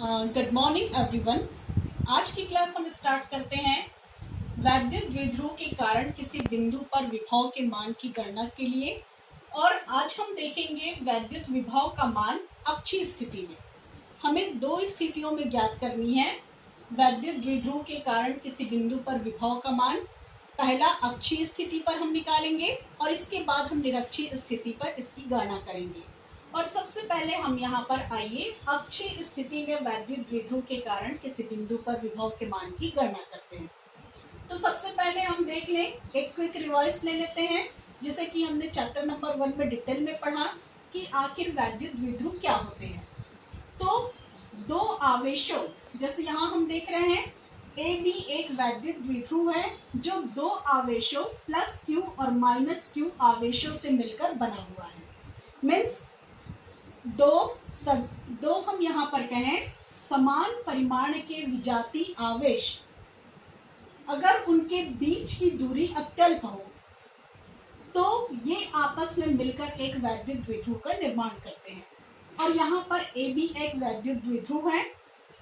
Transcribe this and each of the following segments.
Good morning everyone. आज की class हम स्टार्ट करते हैं वैद्युत द्विध्रुव के कारण किसी बिंदु पर विभव के मान की गणना के लिए। और आज हम देखेंगे वैद्युत विभव का मान अक्षीय स्थिति में। हमें दो स्थितियों में ज्ञात करनी है वैद्युत द्विध्रुव के कारण किसी बिंदु पर विभव का मान। पहला अक्षीय स्थिति पर हम निकालेंगे और इसके बाद हम निरक्षीय स्थिति पर इसकी गणना करेंगे। और सबसे पहले हम यहाँ पर आइए अक्षीय स्थिति में वैद्युत द्विध्रुव के कारण किसी बिंदु पर विभव के मान की गणना करते हैं। तो सबसे पहले हम देख लें, एक क्विक रिवाइज ले लेते हैं जिसे कि हमने चैप्टर नंबर 1 में डिटेल में पढ़ा कि आखिर वैद्युत द्विध्रुव क्या होते हैं। तो दो आवेशों, जैसे यहाँ हम देख रहे हैं ए बी एक वैद्युत द्विध्रुव है जो दो आवेशों प्लस क्यू और माइनस क्यू आवेशों से मिलकर बना हुआ है। मीन्स दो हम यहाँ पर कहें समान परिमाण के विजातीय आवेश, अगर उनके बीच की दूरी अत्यल्प हो तो ये आपस में मिलकर एक वैद्युत द्विध्रुव का निर्माण करते हैं। और यहाँ पर ए बी एक वैद्युत द्विध्रुव है।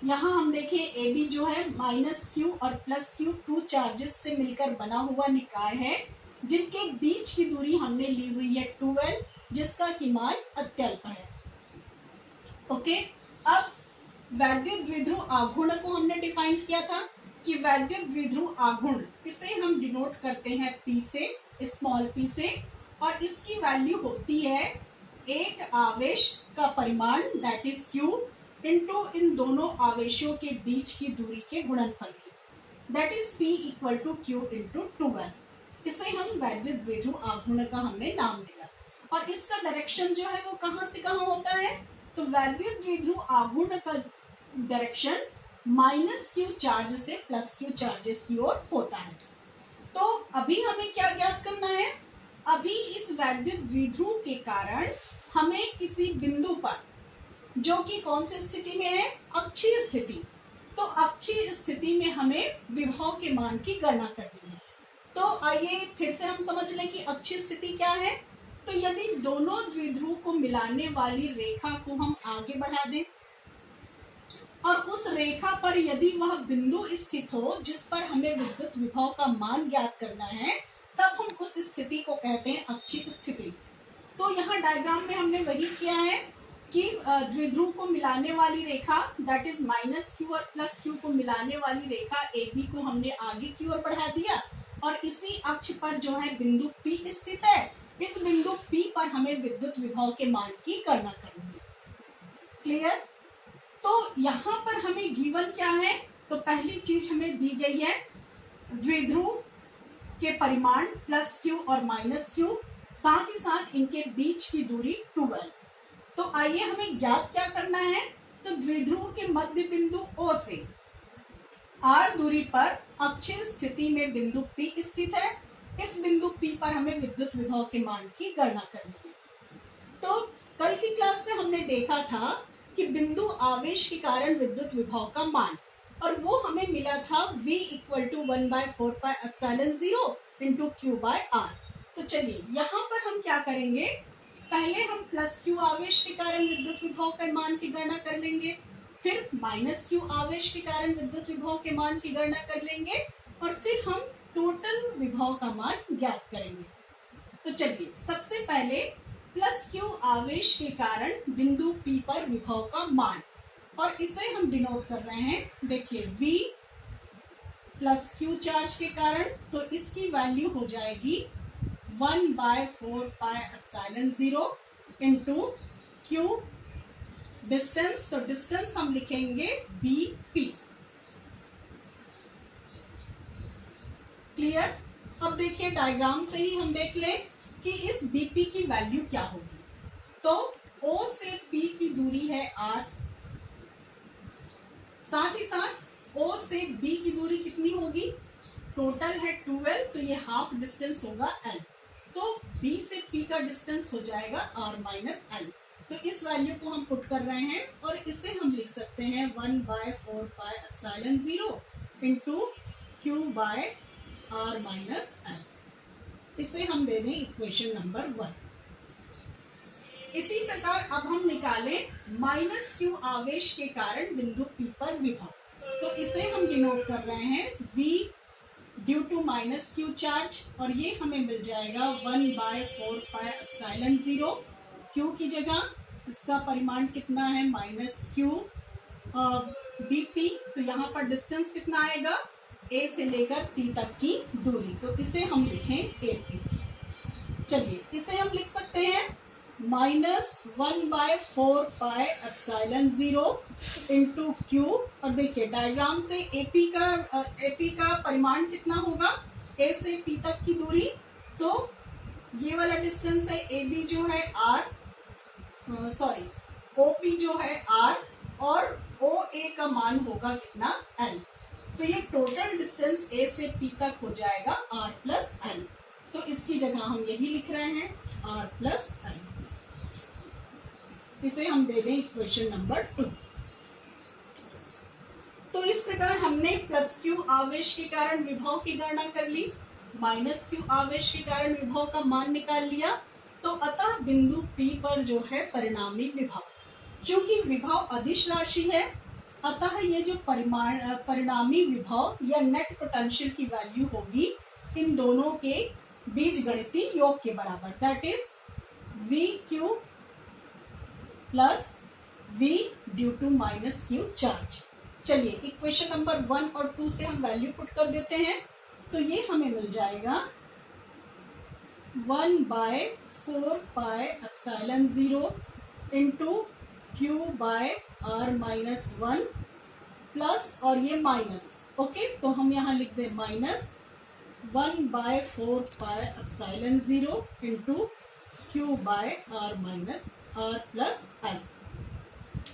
यहाँ हम देखें ए बी जो है माइनस क्यू और प्लस क्यू टू चार्जेस से मिलकर बना हुआ निकाय है जिनके बीच की दूरी हमने ली हुई है 12, जिसका की मान अत्यल्प है। ओके, अब वैद्युत द्विध्रुव आघूर्ण को हमने डिफाइन किया था कि वैद्युत द्विध्रुव आघूर्ण, इसे हम डिनोट करते हैं P से, स्मॉल p से, और इसकी वैल्यू होती है एक आवेश का परिमाण दैट इज Q इनटू इन दोनों आवेशों के बीच की दूरी के गुणनफल की, that is P equal to Q into 12। इसे हम वैद्युत द्विध्रुव आघूर्ण का हमने नाम दिया। और इसका डायरेक्शन जो है वो कहाँ से कहाँ होता है, तो वैद्युत द्विध्रुव आघूर्ण का डायरेक्शन माइनस क्यू चार्ज से प्लस क्यू चार्जेस की ओर होता है। तो अभी हमें क्या ज्ञात करना है, अभी इस वैद्युत द्विध्रुव के कारण हमें किसी बिंदु पर, जो कि कौन सी स्थिति में है, अक्षीय स्थिति, तो अक्षीय स्थिति में हमें विभव के मान की गणना करनी है। तो आइए फिर से हम समझ लें कि अक्षीय स्थिति क्या है। तो यदि दोनों द्विध्रुव को मिलाने वाली रेखा को हम आगे बढ़ा दें और उस रेखा पर यदि वह बिंदु स्थित हो जिस पर हमें विद्युत विभव का मान ज्ञात करना है, तब हम उस स्थिति को कहते हैं अक्षीय स्थिति। तो यहाँ डायग्राम में हमने वही किया है कि द्विध्रुव को मिलाने वाली रेखा दैट इज माइनस क्यू और प्लस क्यू को मिलाने वाली रेखा ए बी को हमने आगे की ओर बढ़ा दिया और इसी अक्ष पर जो है बिंदु P स्थित है। इस बिंदु P पर हमें विद्युत विभव के मान की गणना करनी है। क्लियर? तो यहाँ पर हमें गिवन क्या है, तो पहली चीज हमें दी गई है द्विध्रुव के परिमाण प्लस क्यू और माइनस क्यू, साथ ही साथ इनके बीच की दूरी 12। तो आइए हमें ज्ञात क्या करना है, तो द्विध्रुव के मध्य बिंदु O से r दूरी पर अक्षीय स्थिति में बिंदु P स्थित है। इस बिंदु P पर हमें विद्युत विभव के मान की गणना करनी है। तो कल की क्लास में हमने देखा था कि बिंदु आवेश के कारण विद्युत विभव का मान, और वो हमें मिला था V equal to 1/4πε0 into Q by R। तो चलिए यहाँ पर हम क्या करेंगे, पहले हम प्लस Q आवेश के कारण विद्युत विभव के मान की गणना कर लेंगे, फिर माइनस Q आवेश के कारण विद्युत विभव के मान की गणना कर लेंगे, और फिर हम टोटल विभव का मान ज्ञात करेंगे। तो चलिए सबसे पहले प्लस क्यू आवेश के कारण बिंदु P पर विभव का मान, और इसे हम डिनोट कर रहे हैं, देखिए V प्लस क्यू चार्ज के कारण, तो इसकी वैल्यू हो जाएगी 1/4πε0 इंटू Q डिस्टेंस, तो डिस्टेंस हम लिखेंगे BP। क्लियर? अब देखिए डायग्राम से ही हम देख लें कि इस BP की वैल्यू क्या होगी। तो O से P की दूरी है R, साथ ही साथ O से B की दूरी कितनी होगी, टोटल है 12, तो ये हाफ डिस्टेंस होगा L। तो B से P का डिस्टेंस हो जाएगा R माइनस L। तो इस वैल्यू को हम पुट कर रहे हैं और इसे हम लिख सकते हैं 1/4πε0 into Q by R minus L। इसे हम दे दें इक्वेशन नंबर 1। इसी प्रकार अब हम निकालें माइनस क्यू आवेश के कारण बिंदु P पर विभव। तो इसे हम डिनोट कर रहे हैं V due to minus Q charge, और ये हमें मिल जाएगा 1/4πε0। क्यू की जगह इसका परिमाण कितना है माइनस क्यू BP, तो यहाँ पर डिस्टेंस कितना आएगा A से लेकर P तक की दूरी, तो इसे हम लिखें AP। चलिए इसे हम लिख सकते हैं -1/4πε0 इंटू क्यू, और देखिए डायग्राम से AP का परिमाण कितना होगा A से P तक की दूरी, तो ये वाला डिस्टेंस है AB जो है R, सॉरी OP जो है R, और OA का मान होगा कितना L। तो ये टोटल डिस्टेंस A से P तक हो जाएगा R प्लस L, तो इसकी जगह हम यही लिख रहे हैं R प्लस L। इसे हम दे दें इक्वेशन नंबर 2। तो इस प्रकार हमने प्लस क्यू आवेश के कारण विभव की गणना कर ली, माइनस क्यू आवेश के कारण विभव का मान निकाल लिया। तो अतः बिंदु P पर जो है परिणामी विभव, चूंकि विभव अदिश राशि है, अतः ये जो परिणामी विभव या नेट पोटेंशियल की वैल्यू होगी इन दोनों के बीजगणितीय योग के बराबर, that is V Q plus V due to minus Q charge. चलिए इक्वेशन नंबर 1 और 2 से हम वैल्यू पुट कर देते हैं, तो ये हमें मिल जाएगा 1/4πε0 into Q by R minus 1 plus, और ये माइनस, ओके, तो हम यहाँ लिख दें minus 1/4πε0 into Q by R minus R plus L।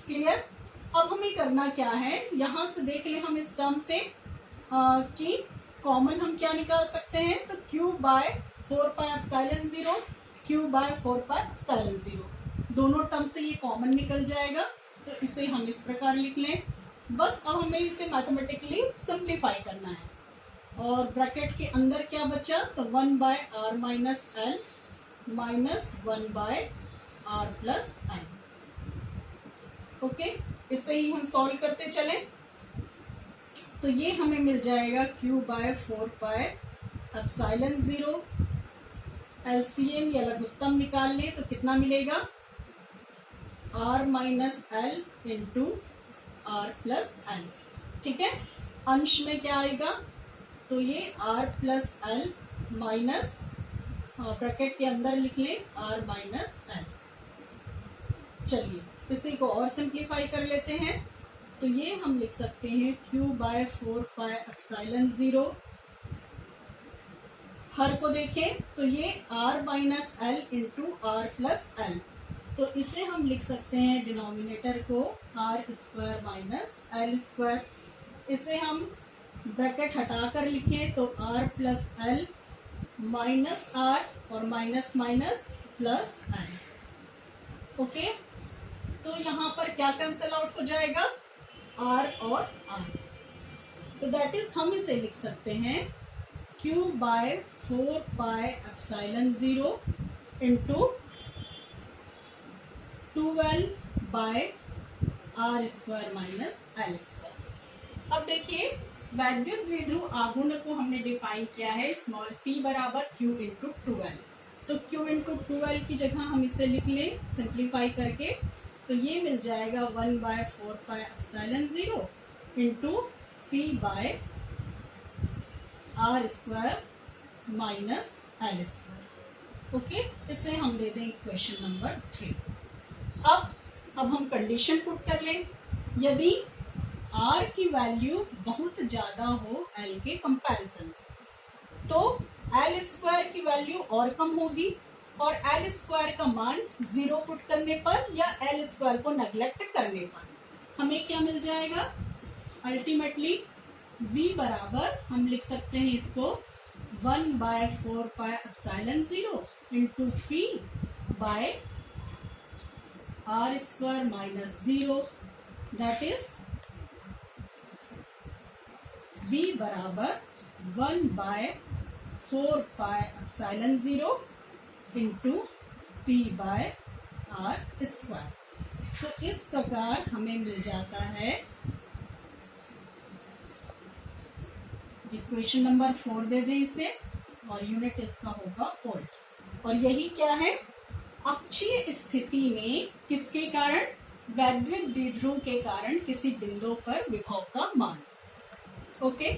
Clear. अब हमें करना क्या है, यहां से देख ले हम इस टर्म से कि कॉमन हम क्या निकाल सकते हैं, तो q बाय 4πε0, q बाय 4πε0, दोनों टर्म से ये कॉमन निकल जाएगा, तो इसे हम इस प्रकार लिख लें। बस अब हमें इसे मैथमेटिकली सिंप्लीफाई करना है, और ब्रैकेट के अंदर क्या बचा, तो 1/r minus l minus 1/r plus l। Okay, इसे ही हम सॉल्व करते चले, तो ये हमें मिल जाएगा q बाय 4πε0, एलसीएम या लघुत्तम निकाल ले तो कितना मिलेगा, r minus l into r plus l। ठीक है, अंश में क्या आएगा, तो ये r plus l minus bracket के अंदर लिख लें r माइनस l। चलिए इसी को और सिंप्लीफाई कर लेते हैं, तो ये हम लिख सकते हैं q बाय 4πε0, हर को देखें तो ये r minus l into r plus l, तो इसे हम लिख सकते हैं डिनोमिनेटर को r square minus l square. इसे हम ब्रैकेट हटाकर लिखें तो r plus l minus r और minus minus plus l। Okay, तो यहाँ पर क्या कैंसिल आउट हो जाएगा, r और r, तो दैट इज हम इसे लिख सकते हैं q by 4πε0 into 12 by r square minus l square. अब देखिए वैद्युत द्विध्रुव आघूर्ण को हमने डिफाइन किया है स्मॉल p बराबर q इंटू 12, तो q इंटू 12 की जगह हम इसे लिख लें सिंप्लीफाई करके, तो ये मिल जाएगा 1/4πε0 into p by r square minus l square. Okay, इसे हम दे दें इक्वेशन नंबर 3। अब हम कंडीशन पुट कर लें, यदि r की वैल्यू बहुत ज्यादा हो l के कंपैरिजन, तो l स्क्वायर की वैल्यू और कम होगी, और l स्क्वायर का मान 0 पुट करने पर या l स्क्वायर को नेग्लेक्ट करने पर हमें क्या मिल जाएगा, अल्टीमेटली v बराबर हम लिख सकते हैं इसको 1/4πε0 into p by r square minus 0, that is v बराबर 1/4πε0 इंटू p बाय r²। तो इस प्रकार हमें मिल जाता है इक्वेशन नंबर 4 दे दे इसे, और यूनिट इसका होगा वोल्ट। और यही क्या है, अक्षीय स्थिति में किसके कारण, वैद्युत द्विध्रुव के कारण किसी बिंदु पर विभव का मान। ओके।